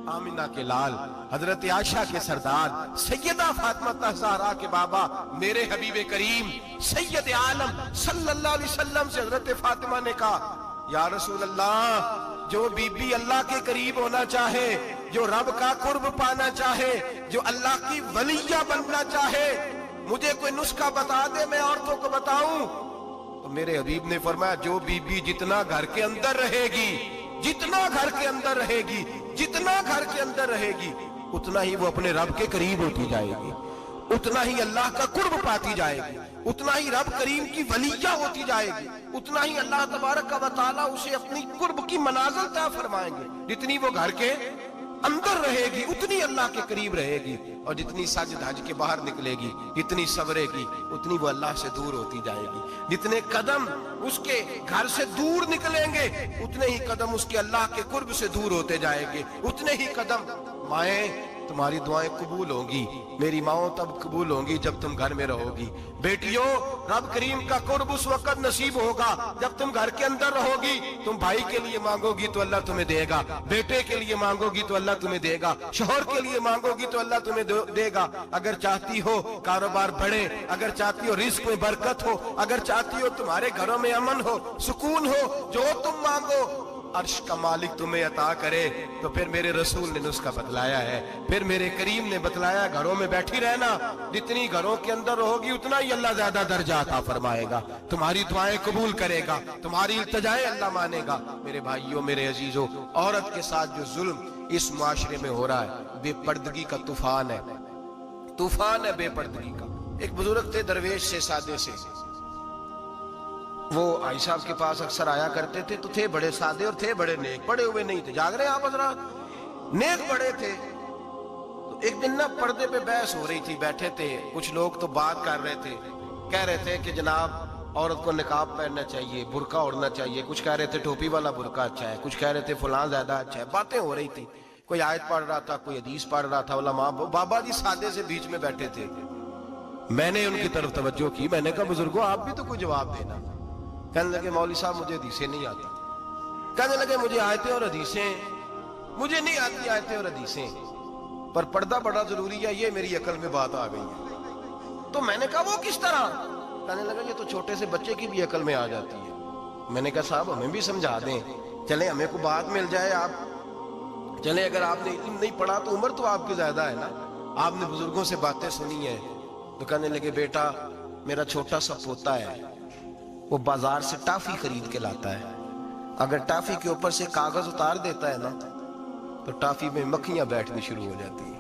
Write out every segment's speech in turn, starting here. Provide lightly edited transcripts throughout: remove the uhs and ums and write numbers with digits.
आमिना के लाल, हजरत आयशा के सरदार, सैयदा फातिमा ज़हरा के बाबा, मेरे हबीब करीम सैयद आलम सल्लल्लाहु अलैहि वसल्लम से हजरत फातिमा ने कहा, या रसूल अल्लाह, जो बीबी अल्लाह के करीब होना चाहे, जो रब का कुर्ब पाना चाहे, जो अल्लाह की वलिया बनना चाहे, मुझे कोई नुस्खा बता दे, मैं औरतों को बताऊं। तो मेरे हबीब ने फरमाया, जो बीबी जितना घर के अंदर रहेगी, जितना घर के अंदर रहेगी, जितना घर के अंदर रहेगी, उतना ही वो अपने रब के करीब होती जाएगी, उतना ही अल्लाह का कुर्ब पाती जाएगी, उतना ही रब करीम की वलिया होती जाएगी, उतना ही अल्लाह तबारक व तआला उसे अपनी कुर्ब की मनाज़िल तय फरमाएंगे। जितनी वो घर के अंदर रहेगी उतनी अल्लाह के करीब रहेगी, और जितनी सज धज के बाहर निकलेगी, जितनी सवरेगी, उतनी वो अल्लाह से दूर होती जाएगी। जितने कदम उसके घर से दूर निकलेंगे, उतने ही कदम उसके अल्लाह के कुर्ब से दूर होते जाएंगे, उतने ही कदम। माएं, तुम्हारी दुआएं कबूल होंगी, मेरी माओ तब कबूल होंगी जब तुम घर में रहोगी। बेटियों, रब करीम का कुर्ब उस वक्त नसीब होगा जब तुम घर के अंदर रहोगी। तुम भाई के लिए मांगोगी तो अल्लाह तुम्हें देगा, बेटे के लिए मांगोगी तो अल्लाह तुम्हें देगा, शोहर के लिए मांगोगी तो अल्लाह तुम्हें देगा। अगर चाहती हो कारोबार बढ़े, अगर चाहती हो रिस्क में बरकत हो, अगर चाहती हो तुम्हारे घरों में अमन हो, सुकून हो, जो तुम मांगो अर्श का मालिक तुम्हें अता करे। तो फिर मेरे रसूल ने नुस्खा बतलाया है, फिर मेरे करीम ने बतलाया, घरों में बैठी रहना, जितनी घरों के अंदर रहोगी उतना ही अल्लाह ज्यादा दर्जा अता फरमाएगा, तुम्हारी दुआएं कबूल करेगा, तुम्हारी इल्तिजाएं अल्लाह मानेगा। मेरे भाइयों, मेरे अजीजों, औरत के साथ जो जुल्म इस मुआशरे में हो रहा है, बेपर्दगी का तूफान है, तूफान है बेपर्दगी का। एक बुजुर्ग थे, दरवेश से, सादे से, वो आई साहब के पास अक्सर आया करते थे, तो थे बड़े सादे और थे बड़े नेक, पढ़े हुए नहीं थे, जाग रहे आप हजरात, नेक बड़े थे। तो एक दिन ना पर्दे पे बहस हो रही थी, बैठे थे कुछ लोग, तो बात कर रहे थे, कह रहे थे कि जनाब औरत को निकाब पहनना चाहिए, बुरका ओढ़ना चाहिए, कुछ कह रहे थे टोपी वाला बुरका अच्छा है, कुछ कह रहे थे फलां ज्यादा अच्छा है, बातें हो रही थी। कोई आयत पढ़ रहा था, कोई हदीस पढ़ रहा था, उलमा बाबा जी सादे से बीच में बैठे थे। मैंने उनकी तरफ तवज्जो की, मैंने कहा बुजुर्गों आप भी तो कोई जवाब देना। कहने लगे मौलवी साहब मुझे हदीसें नहीं आती, कहने लगे मुझे आयतें और हदीसें मुझे नहीं आती, आयतें और हदीसें, पर पर्दा बड़ा जरूरी है, ये मेरी अकल में बात आ गई है। तो मैंने कहा वो किस तरह? कहने लगा ये तो छोटे से बच्चे की भी अकल में आ जाती है। मैंने कहा साहब हमें भी समझा दें, चले हमें को बात मिल जाए, आप चले, अगर आपने इल्म नहीं पढ़ा तो उम्र तो आपकी ज्यादा है ना, आपने बुजुर्गों से बातें सुनी है। तो कहने लगे बेटा मेरा छोटा सा पोता है, वो बाजार से टॉफी खरीद के लाता है, अगर टॉफी के ऊपर से कागज उतार देता है ना तो टॉफी में मक्खियां बैठनी शुरू हो जाती है,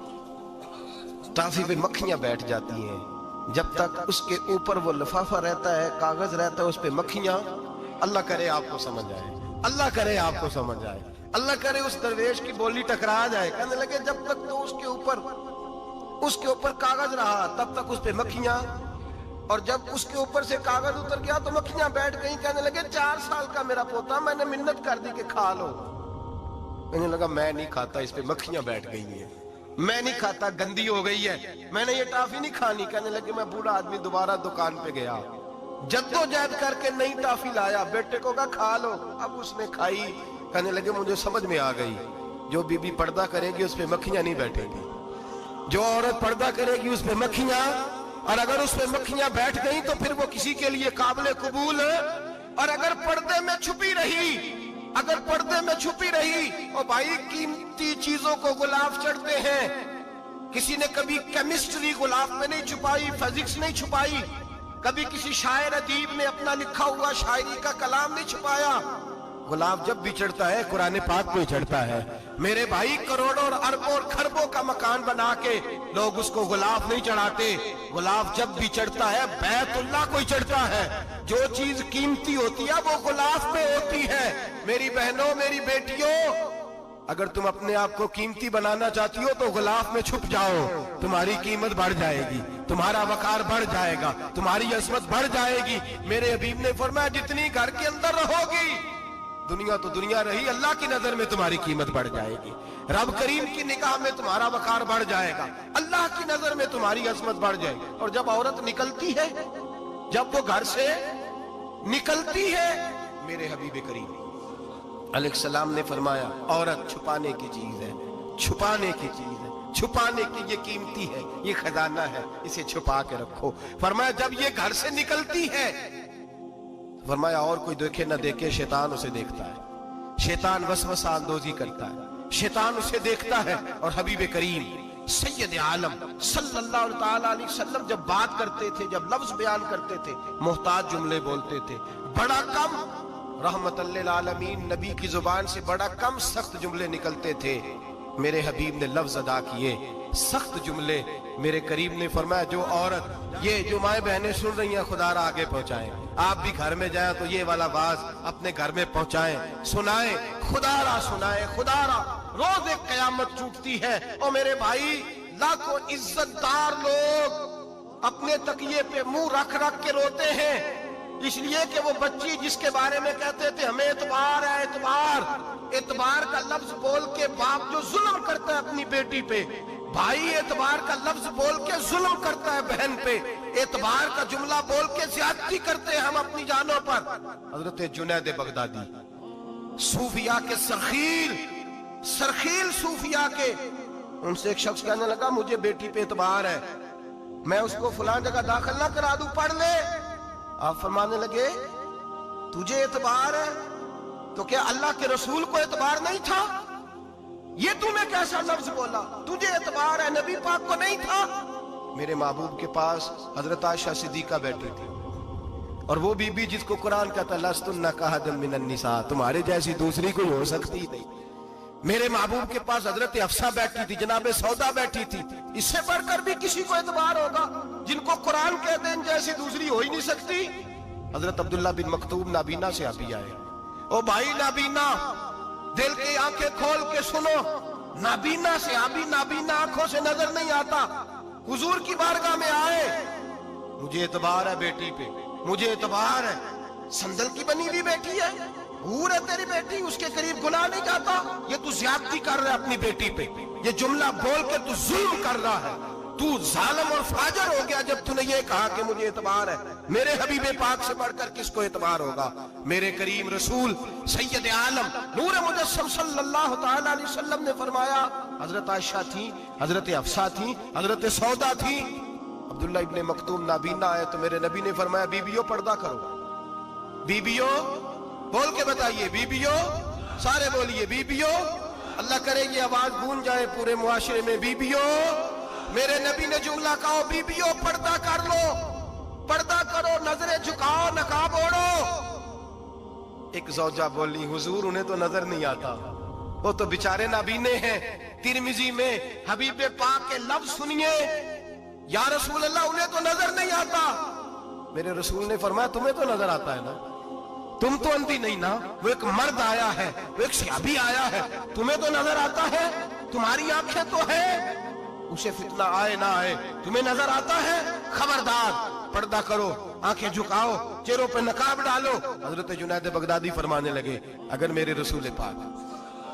टॉफी पे मक्खियां बैठ जाती हैं। जब तक उसके ऊपर वो लिफाफा रहता है, कागज रहता है, उस पे मक्खियां, अल्लाह करे आपको समझ आए, अल्लाह करे आपको समझ आए, अल्लाह करे उस दरवेश की बोली टकरा जाए। कहने लगे जब तक तो उसके ऊपर कागज रहा तब तक उस पे मक्खियां, और जब उसके ऊपर से कागज उतर गया तो मक्खियां बैठ गई। कहने लगे 4 साल का मेरा पोता, मैंने मिन्नत कर दी कि खा लो। कहने लगा मैं नहीं खाता, इस पे मक्खियां बैठ गई हैं, मैं नहीं खाता, गंदी हो गई है, मैंने ये टॉफी नहीं खानी। कहने लगे मैं बूढ़ा आदमी दोबारा दुकान पे गया, जद्दोजहद करके नई टॉफी लाया, बेटे को कहा खा लो, अब उसने खाई। कहने लगे मुझे समझ में आ गई, जो बीबी पर्दा करेगी उस पे मक्खियां नहीं बैठेगी, जो औरत पर्दा करेगी उस पे मक्खियां, और अगर उस पे मक्खियां बैठ गई तो फिर वो किसी के लिए काबिल कबूल है। और अगर पर्दे में छुपी रही, अगर पर्दे में छुपी रही, और भाई कीमती चीजों को गुलाब चढ़ते हैं, किसी ने कभी केमिस्ट्री गुलाब में नहीं छुपाई, फिजिक्स नहीं छुपाई, कभी किसी शायर अदीब ने अपना लिखा हुआ शायरी का कलाम नहीं छुपाया। गुलाब जब भी चढ़ता है कुरान पाक पे चढ़ता है। मेरे भाई करोड़ों और अरबों और खरबों का मकान बना के लोग उसको गुलाब नहीं चढ़ाते, गुलाब जब भी चढ़ता है बैतुल्लाह को ही चढ़ता है। जो चीज कीमती होती है वो गुलाब पे होती है। मेरी बहनों, मेरी बेटियों, अगर तुम अपने आप को कीमती बनाना चाहती हो तो गुलाब में छुप जाओ, तुम्हारी कीमत बढ़ जाएगी, तुम्हारा वकार बढ़ जाएगा, तुम्हारी अजमत बढ़ जाएगी। मेरे हबीब ने फरमाया जितनी घर के अंदर रहोगी, दुनिया तो दुनिया रही, अल्लाह की नजर में तुम्हारी कीमत बढ़ जाएगी, रब करीम की निगाह में तुम्हारा वकार बढ़ जाएगा, अल्लाह की नजर में तुम्हारी अजमत बढ़ जाएगी। और जब औरत निकलती है, जब वो घर से निकलती है, मेरे हबीब करीम अलैहिस्सलाम ने फरमाया औरत छुपाने की चीज है, چھپانے کی چیز ہے، چھپانے کی یہ قیمتی ہے، یہ خزانہ ہے، اسے چھپا کے رکھو۔ فرمایا جب یہ گھر سے نکلتی ہے، فرمایا اور کوئی دیکھے نہ دیکھے، شیطان اسے دیکھتا ہے، شیطان وسوسہ اندوزی کرتا ہے، شیطان اسے دیکھتا ہے۔ اور حبیب کریم سید عالم صلی اللہ تعالی علیہ وسلم جب بات کرتے تھے، جب لفظ بیان کرتے تھے، محتاج جملے بولتے تھے، بڑا کم، رحمت للعالمین نبی کی زبان سے بڑا کم سخت جملے نکلتے تھے۔ میرے حبیب نے لفظ ادا کیے، سخت جملے۔ میرے کریم نے فرمایا جو عورت، یہ جو مائیں بہنیں سن رہی ہیں، خدا را آگے پہنچائیں، آپ بھی گھر میں جائیں تو یہ والا باز اپنے گھر میں پہنچائیں، سنائیں، خدا را سنائیں، خدا را۔ روز ایک قیامت ٹوٹتی ہے اور میرے بھائی لاکھوں عزت دار لوگ اپنے تکیے پہ منہ رکھ رکھ کے روتے ہیں، اس لیے کہ وہ بچی جس کے بارے میں کہتے تھے ہمیں اعتبار ہے، اعتبار، اعتبار کا لفظ بول کے باپ جو ظلم کرتا ہے اپنی بیٹی پہ، بھائی اعتبار کا لفظ بول کے ظلم کرتا ہے بہن پہ، اعتبار کا جملہ بول کے زیادتی کرتے ہیں ہم اپنی جانوں پر۔ حضرت جنید بغدادی صوفیاء کے سرخیل صوفیاء کے، ان سے ایک شخص کہنے لگا مجھے بیٹی پہ اعتبار ہے، میں اس کو فلاں جگہ داخل نہ کرا دوں، پڑھ لے۔ آپ فرمانے لگے تجھے اعتبار ہے تو کیا اللہ کے رسول کو اعتبار نہیں تھا؟ یہ تم نے کیسا لفظ بولا؟ تجھے اعتبار ہے، نبی پاک کو نہیں تھا؟ میرے محبوب کے پاس حضرت عائشہ صدیقہ بیٹھی تھی، اور وہ بی بی جس کو قرآن کہتا لستن کاحد من النساء، تمہارے جیسی دوسری کوئی ہو سکتی نہیں۔ میرے محبوب کے پاس حضرت حفصہ بیٹھی تھی، جناب سودا بیٹھی تھی، اس سے بڑھ کر بھی کسی کو اعتبار ہوگا؟ جن کو قرآن کہتے ہیں ان جیسی دوسری ہو ہی نہیں سکتی۔ حضرت عبداللہ بن مکتوم نابینا سے ابھی آئے، او بھائی نابینا، دل کی آنکھیں کھول کے سنو، نابینا سے ابھی، نابینا آنکھوں سے نظر نہیں آتا، حضور کی بارگاہ میں آئے، مجھے اعتبار ہے بیٹی پہ، مجھے اعتبار ہے، سندل کی بنی ہوئی بیٹی ہے، حور ہے تیری بیٹی، اس کے قریب گناہ نہیں جاتا، یہ تو زیادتی کر رہا ہے اپنی بیٹی پہ، یہ جملہ بول کے تو ظلم کر رہا ہے، تو ظالم اور فاجر ہو گیا جب تو نے یہ کہا کہ مجھے اعتبار ہے۔ میرے حبیب پاک سے بڑھ کر کس کو اعتبار ہوگا؟ میرے کریم رسول سید عالم نور مجسم صلی اللہ تعالی علیہ وسلم نے فرمایا، حضرت عائشہ تھی، حضرت حفصہ تھی، حضرت سودا تھی، عبداللہ ابن مکتوم نابینا آئے تو میرے نبی نے فرمایا بیبیوں پردہ کرو، بیبیوں بول کے بتائیے، بیبیوں، سارے بولیے بیبیوں، اللہ کرے یہ آواز گونج جائے پورے معاشرے میں، بیبیوں۔ میرے نبی نے جملہ کہا بیبیوں پردہ کر لو، پردہ کرو، نظریں جھکاؤ، نقاب اوڑھو۔ ایک زوجہ بولی حضور انہیں تو نظر نہیں آتا، وہ تو بیچارے نابینے ہیں۔ ترمذی میں حبیب پاک کے لفظ سنیے، یا رسول اللہ انہیں تو نظر نہیں آتا۔ میرے رسول نے فرمایا تمہیں تو نظر آتا ہے نا، تم تو اندھی نہیں نا، وہ ایک مرد آیا ہے، وہ ایک صحابی آیا ہے، تمہیں تو نظر آتا ہے، تمہاری آنکھیں تو ہیں، اسے فتنہ آئے نہ آئے تمہیں نظر آتا ہے، خبردار پردہ کرو، آنکھیں جھکاؤ، چہروں پہ نقاب ڈالو۔ حضرت جنید بغدادی فرمانے لگے اگر میرے رسول پاک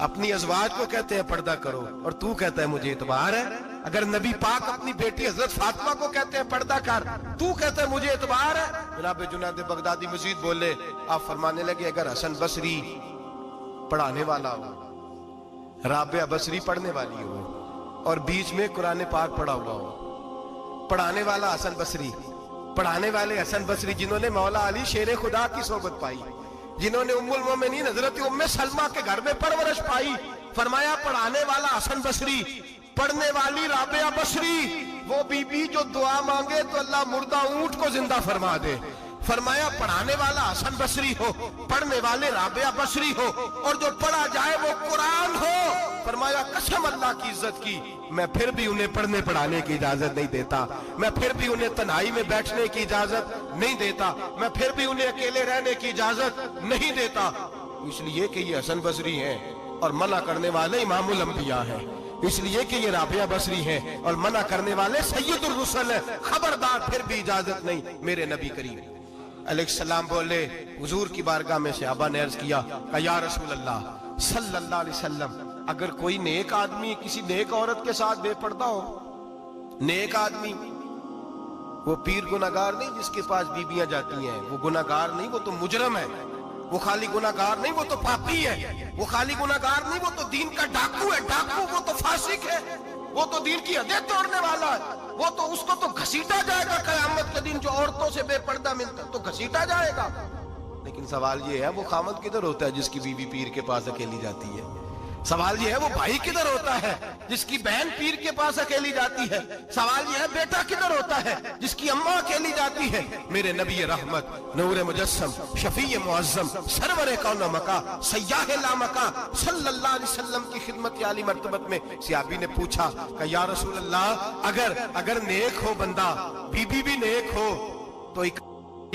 اپنی ازواج کو کہتے ہیں پردہ کرو اور تو کہتا ہے مجھے اعتبار ہے، اگر نبی پاک اپنی بیٹی حضرت فاطمہ کو کہتے ہیں پردہ کر، تو کہتا ہے مجھے اعتبار ہے۔ جناب جنید بغدادی مزید بولے، آپ فرمانے لگے اگر حسن بصری پڑھانے والا ہو، رابعہ بصری پڑھنے والی ہو، اور بیچ میں قرآن پاک پڑھا ہوا ہو، پڑھانے والا حسن بصری، پڑھانے والے حسن بصری جنہوں نے مولا علی شیر خدا کی صحبت پائی، جنہوں نے ام المومنین حضرت ام سلمہ کے گھر میں پرورش پائی، فرمایا پڑھانے والا حسن بصری، پڑھنے والی رابعہ بصری، وہ بی بی جو دعا مانگے تو اللہ مردہ اونٹ کو زندہ فرما دے۔ فرمایا پڑھانے والا حسن بصری ہو، پڑھنے والے رابعہ بصری ہو، اور جو پڑھا جائے وہ قرآن ہو۔ فرمایا قسم اللہ کی عزت کی، میں پھر بھی انہیں پڑھنے پڑھانے کی اجازت نہیں دیتا، میں پھر بھی انہیں تنہائی میں بیٹھنے کی اجازت نہیں دیتا، میں پھر بھی انہیں اکیلے رہنے کی اجازت نہیں دیتا، اس لیے کہ یہ حسن بصری ہیں اور منع کرنے والے امام الانبیاء ہیں، اس لیے کہ یہ رابعہ بصری ہیں اور منع کرنے والے سید الرسل ہیں، خبردار پھر بھی اجازت نہیں۔ میرے نبی کریم علیہ السلام بولے، حضور کی بارگاہ میں صحابہ نے عرض کیا کہ یا رسول اللہ صلی اللہ علیہ وسلم، اگر کوئی نیک آدمی کسی نیک عورت کے ساتھ بے پردہ ہو، نیک آدمی، وہ پیر گناہگار نہیں جس کے پاس بیویاں جاتی ہیں، وہ گناہگار نہیں، وہ تو مجرم ہے، وہ خالی گناہگار نہیں، وہ تو پاپی ہے، وہ خالی گناہگار نہیں، وہ تو دین کا ڈاکو ہے، ڈاکو، وہ تو فاسق फासिक है, वो तो दीन की हदें तोड़ने वाला है, वो तो उसको तो घसीटा जाएगा कयामत के दिन। जो औरतों से बेपर्दा मिलता है तो घसीटा जाएगा। लेकिन सवाल ये है, वो खामद किधर होता है जिसकी बीवी पीर के पास अकेली जाती है? सवाल ये है, वो भाई किधर होता है जिसकी बहन पीर के पास अकेली जाती है? सवाल ये है, बेटा किधर होता है जिसकी अम्मा अकेली जाती है? मेरे नबी रहमत, नूर मुजस्सम, शफी मुअज्जम, सरवर कौन मका, सय्याह ला मका सल्लल्लाहु अलैहि वसल्लम की खिदमत आली मर्तबत में सहाबी ने पूछा कि या रसूल अल्लाह, अगर नेक हो बंदा, बीबी भी नेक हो, तो एक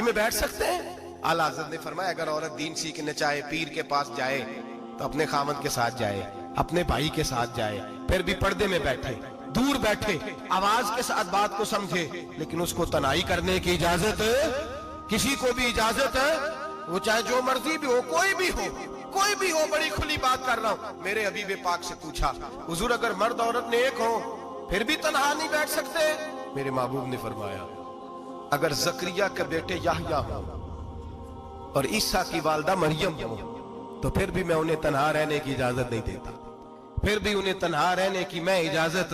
में बैठ सकते हैं? आला हज़रत ने फरमाया, अगर औरत दीन सीखने चाहे, पीर के पास जाए तो अपने खामद के साथ जाए, अपने भाई के साथ जाए, फिर भी पर्दे में बैठे, दूर बैठे, आवाज के साथ बात को समझे, लेकिन उसको तनाई करने की इजाजत किसी को भी इजाजत है, वो चाहे जो मर्जी भी हो, कोई भी हो, बड़ी खुली बात कर रहा हूं। मेरे हबीब पाक से पूछा, हुजूर अगर मर्द औरत नेक हो फिर भी तन्हा नहीं बैठ सकते? मेरे महबूब ने फरमाया, अगर जकरिया के बेटे याहया हो और ईसा की वालदा मरियम हो तो फिर भी मैं उन्हें तन्हा रहने की इजाजत नहीं देता, फिर भी उन्हें तन्हा रहने की मैं इजाजत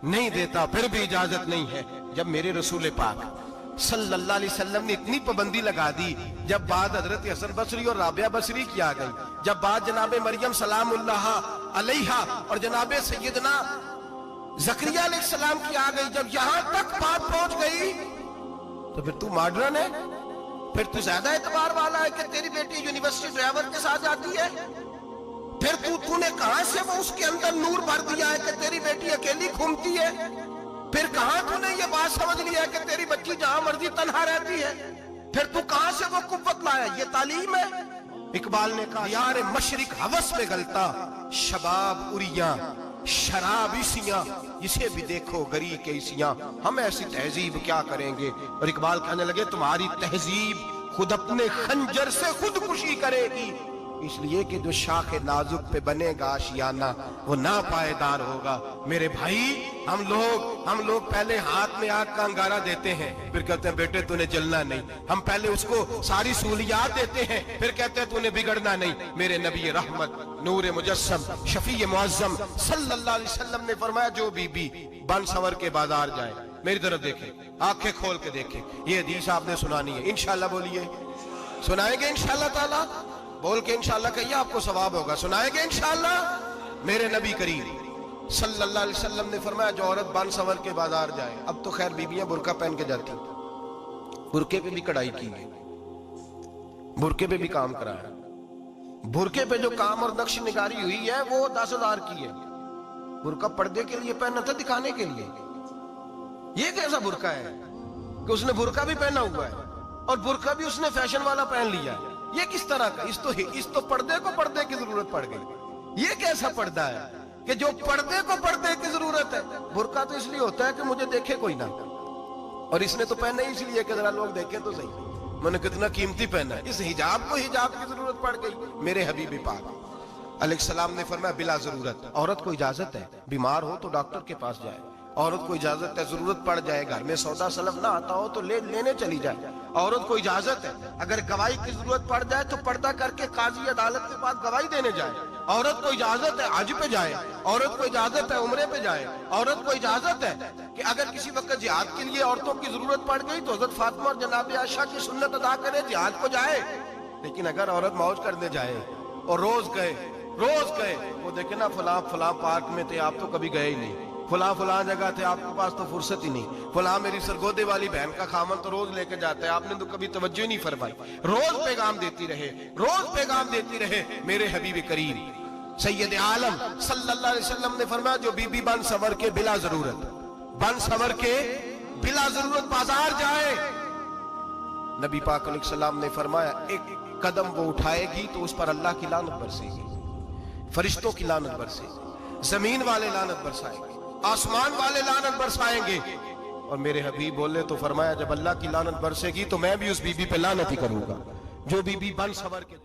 नहीं देता, फिर भी इजाजत नहीं है। जब मेरे रसूल पाक सल्लल्लाहु अलैहि वसल्लम ने इतनी पाबंदी लगा दी, जब बात हजरत हसन बसरी और राबिया बसरी की आ गई, जब बात जनाबे मरियम सलामुल्लाह अलैहा और जनाबे सैयदना जकरिया अलैहिस्सलाम की आ गई, जब यहां तक बात पहुंच गई, तो फिर तू मॉडर्न है, फिर तू ज्यादा एतबार वाला है कि तेरी बेटी यूनिवर्सिटी ड्राइवर के साथ जाती है? फिर तूने कहां से वो उसके अंदर नूर भर दिया है कि तेरी बेटी अकेली घूमती है? फिर कहां तूने ये बात समझ लिया है कि तेरी बच्ची जहां मर्जी तन्हा रहती है? फिर तू कहां से वो कुव्वत लाया? ये तालीम है? इकबाल ने कहा, यार मशरिक हवस में गलता, शबाब उरिया शराब इसियां, इसे भी देखो गरी के इसियां, हम ऐसी तहजीब क्या करेंगे? और इकबाल कहने लगे, तुम्हारी तहजीब खुद अपने खंजर से खुदकुशी करेगी, इसलिए कि जो शाख नाजुक पे बनेगा आशियाना वो ना पायदार होगा। मेरे भाई, हम लोग पहले हाथ में आग का अंगारा देते हैं, फिर कहते हैं बेटे तूने जलना नहीं। हम पहले उसको सारी सहूलियात देते हैं, फिर कहते हैं तूने बिगड़ना नहीं। मेरे नबी रहमत, नूर मुजस्सम, शफी मुअज्जम सल्लल्लाहु अलैहि वसल्लम ने फरमाया, जो बीबी बन सवर के बाजार जाए, मेरी तरफ देखे, आंखें खोल के देखे, ये हदीस आपने सुनानी है। इंशाल्लाह बोलिए, सुनाएंगे इंशाल्लाह ताला, बोल के इंशाल्लाह कहिए, आपको सवाब होगा। सुनाएंगे इंशाल्लाह। मेरे नबी करीम सल्लल्लाहु अलैहि वसल्लम ने फरमाया, जो औरत बन सवर के बाजार जाए, अब तो खैर बीबियां बुरका पहन के जाती, बुरके पे भी कढ़ाई की है, बुरके पे भी काम कराया, बुरके पे जो काम और नक्श निगारी हुई है वो 10,000 की है। बुरका पर्दे के लिए पहना था, दिखाने के लिए। ये कैसा बुरका है कि उसने बुरका भी पहना हुआ है और बुरका भी उसने फैशन वाला पहन लिया है? ये किस तरह का? इस तो पर्दे को पर्दे की जरूरत पड़ गई। ये कैसा पर्दा है कि जो पर्दे को पर्दे की जरूरत है? बुरका तो इसलिए होता है कि मुझे देखे कोई ना, और इसने तो पहना ही इसलिए कि जरा लोग देखे तो सही, मैंने कितना कीमती पहना है। इस हिजाब को हिजाब की जरूरत पड़ गई। मेरे हबीब पाक अलैहिस्सलाम ने फरमाया, बिला जरूरत औरत को इजाजत है, बीमार हो तो डॉक्टर के पास जाए, औरत को इजाजत है, जरूरत पड़ जाए, घर में सौदा सलफ ना आता हो तो लेने चली जाए, औरत को इजाजत है, अगर गवाही की जरूरत पड़ जाए तो पर्दा करके काजी अदालत के पास गवाही देने जाए, औरत को इजाजत है हज पे जाए, औरत को इजाजत है उम्रे पे जाए, औरत को इजाजत है कि अगर किसी वक्त जिहाद के लिए औरतों की जरूरत पड़ गई तो हजरत फातिमा और जनाब आयशा की सुन्नत अदा करे, जिहाद को जाए। लेकिन अगर औरत मौज करने जाए और रोज गए, वो देखे ना फलां पार्क में थे, आप तो कभी गए ही नहीं, फलां जगह थे, आपके पास तो फुर्सत ही नहीं, फलां मेरी सरगोदे वाली बहन का खामन तो रोज लेके जाते हैं, आपने तो कभी तवज्जो नहीं फरमाई। रोज पैगाम देती रहे। मेरे हबीब करीम सैयद आलम सल्लल्लाहु अलैहि वसल्लम ने फरमाया, जो बीबी बन सवर के बिला जरूरत बाजार जाए, नबी पाक अलैहिस्सलाम ने फरमाया, एक कदम वो उठाएगी तो उस पर अल्लाह की लानत बरसेगी, फरिश्तों की लानत बरसेगी, जमीन वाले लानत बरसाएंगे, आसमान वाले लानत बरसाएंगे। और मेरे हबीब बोले तो फरमाया, जब अल्लाह की लानत बरसेगी तो मैं भी उस बीबी पे लानत ही करूंगा जो बीबी बन सवर के